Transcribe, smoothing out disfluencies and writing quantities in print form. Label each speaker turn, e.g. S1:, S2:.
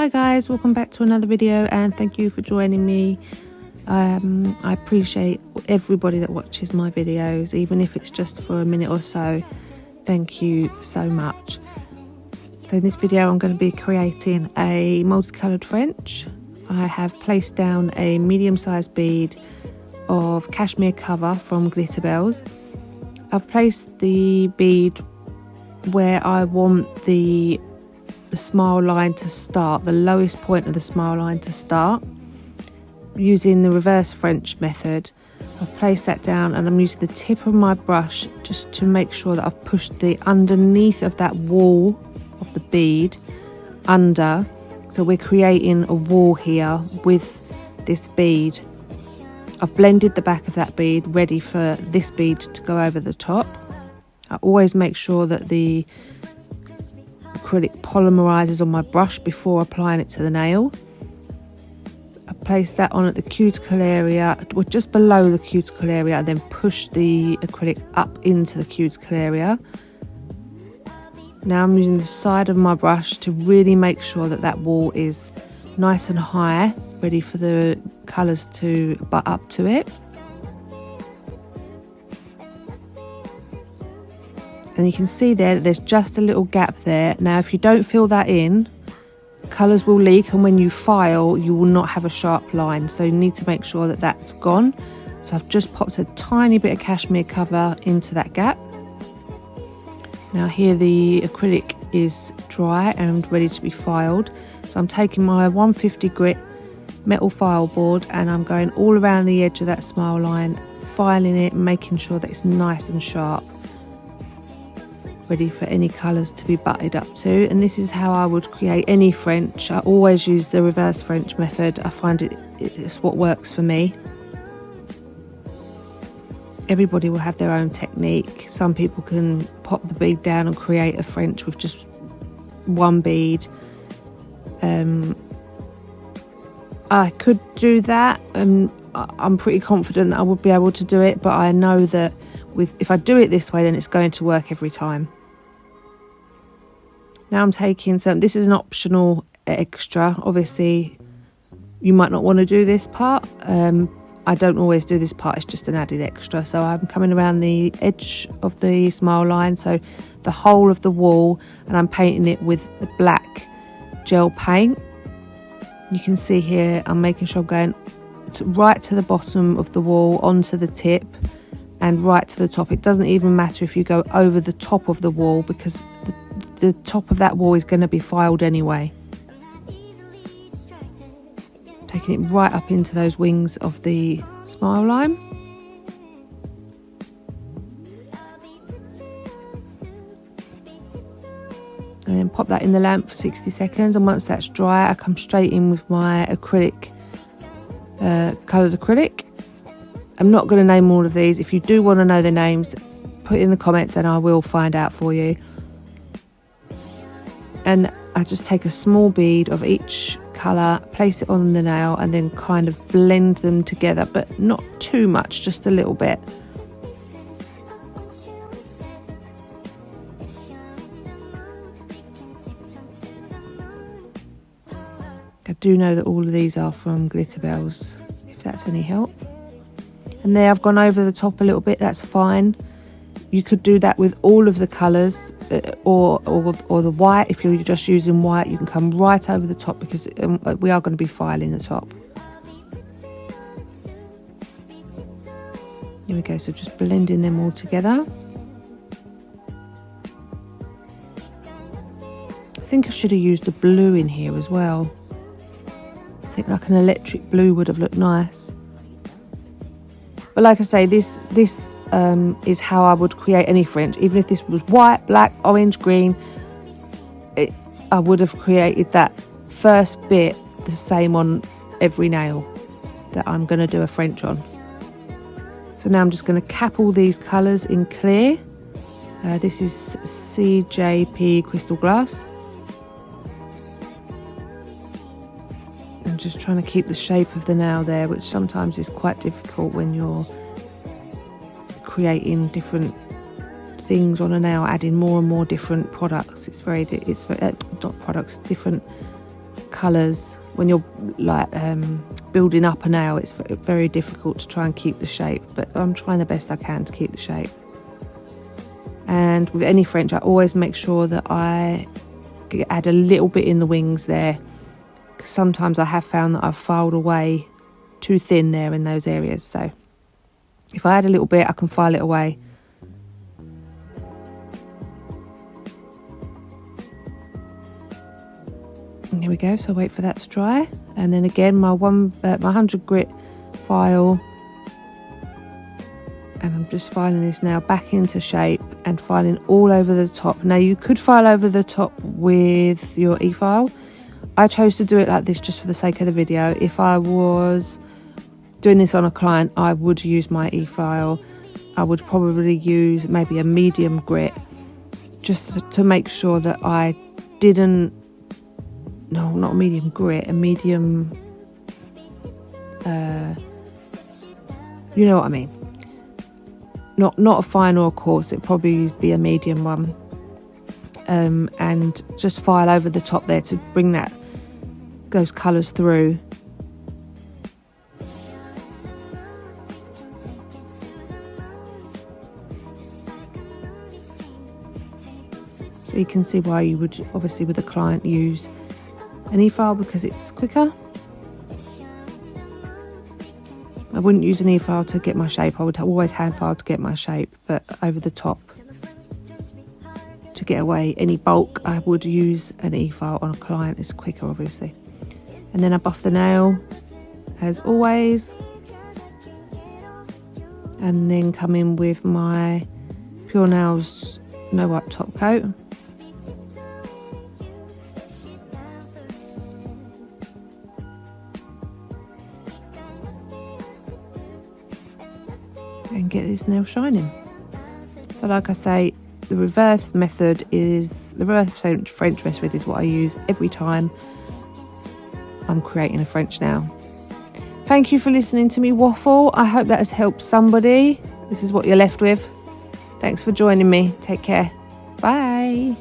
S1: Hi guys, welcome back to another video and thank you for joining me. I appreciate everybody that watches my videos, even if it's just for a minute or so. Thank you so much. So in this video I'm going to be creating a multicoloured French. I have placed down a medium-sized bead of cashmere cover from Glitter Bells. I've placed the bead where I want the smile line to start, the lowest point of the smile line to start, using the reverse French method. I've placed that down and I'm using the tip of my brush just to make sure that I've pushed the underneath of that wall of the bead under, so we're creating a wall here with this bead. I've blended the back of that bead ready for this bead to go over the top. I always make sure that the acrylic polymerizes on my brush before applying it to the nail. I place that on at the cuticle area, or just below the cuticle area, and then push the acrylic up into the cuticle area. Now I'm using the side of my brush to really make sure that that wall is nice and high, ready for the colours to butt up to it. And you can see there that there's just a little gap there. Now if you don't fill that in, colours will leak, and when you file you will not have a sharp line, so you need to make sure that that's gone. So I've just popped a tiny bit of cashmere cover into that gap. Now here the acrylic is dry and ready to be filed, so I'm taking my 150 grit metal file board and I'm going all around the edge of that smile line, filing it, making sure that it's nice and sharp, ready for any colours to be butted up to. And this is how I would create any French. I always use the reverse French method. I find it's what works for me. Everybody will have their own technique. Some people can pop the bead down and create a French with just one bead. I could do that, and I'm pretty confident that I would be able to do it, but I know that if I do it this way, then it's going to work every time. Now I'm taking some, this is an optional extra, obviously you might not want to do this part. I don't always do this part, it's just an added extra. So I'm coming around the edge of the smile line, so the whole of the wall, and I'm painting it with the black gel paint. You can see here I'm making sure I'm going right to the bottom of the wall, onto the tip, and right to the top. It doesn't even matter if you go over the top of the wall, because the top of that wall is going to be filed anyway. Taking it right up into those wings of the smile line. And then pop that in the lamp for 60 seconds, and once that's dry I come straight in with my acrylic, coloured acrylic. I'm not going to name all of these. If you do want to know the names, put it in the comments and I will find out for you. And I just take a small bead of each colour, place it on the nail, and then kind of blend them together, but not too much, just a little bit. I do know that all of these are from Glitter Bells, if that's any help. And there I've gone over the top a little bit, that's fine. You could do that with all of the colours, or the white. If you're just using white, you can come right over the top, because we are going to be filing the top. Here we go, so just blending them all together. I think I should have used the blue in here as well. I think like an electric blue would have looked nice. But like I say, this is how I would create any French. Even if this was white, black, orange, green, I would have created that first bit the same on every nail that I'm going to do a French on. So now I'm just going to cap all these colours in clear. This is CJP Crystal Glass. I'm just trying to keep the shape of the nail there, which sometimes is quite difficult when you're creating different things on a nail, adding more and more different products. It's not products, different colours. When you're like building up a nail, it's very difficult to try and keep the shape, but I'm trying the best I can to keep the shape. And with any French, I always make sure that I add a little bit in the wings there, because sometimes I have found that I've filed away too thin there in those areas. So if I add a little bit, I can file it away. And here we go. So wait for that to dry, and then again my 100 grit file, and I'm just filing this now back into shape and filing all over the top. Now you could file over the top with your e-file. I chose to do it like this just for the sake of the video. If I was doing this on a client, I would use my e-file. I would probably use maybe a medium grit, just to make sure that I didn't, no, not a medium grit, a medium, you know what I mean. Not a fine or a coarse, it'd probably be a medium one. And just file over the top there to bring those colours through. So you can see why you would obviously with a client use an e-file, because it's quicker. I wouldn't use an e-file to get my shape. I would always hand file to get my shape, but over the top, to get away any bulk, I would use an e-file on a client. It's quicker, obviously. And then I buff the nail as always, and then come in with my Pure Nails No Wipe top coat. And get this nail shining. So like I say, the reverse French method is what I use every time I'm creating a French nail. Thank you for listening to me waffle. I hope that has helped somebody. This is what you're left with. Thanks for joining me. Take care. Bye.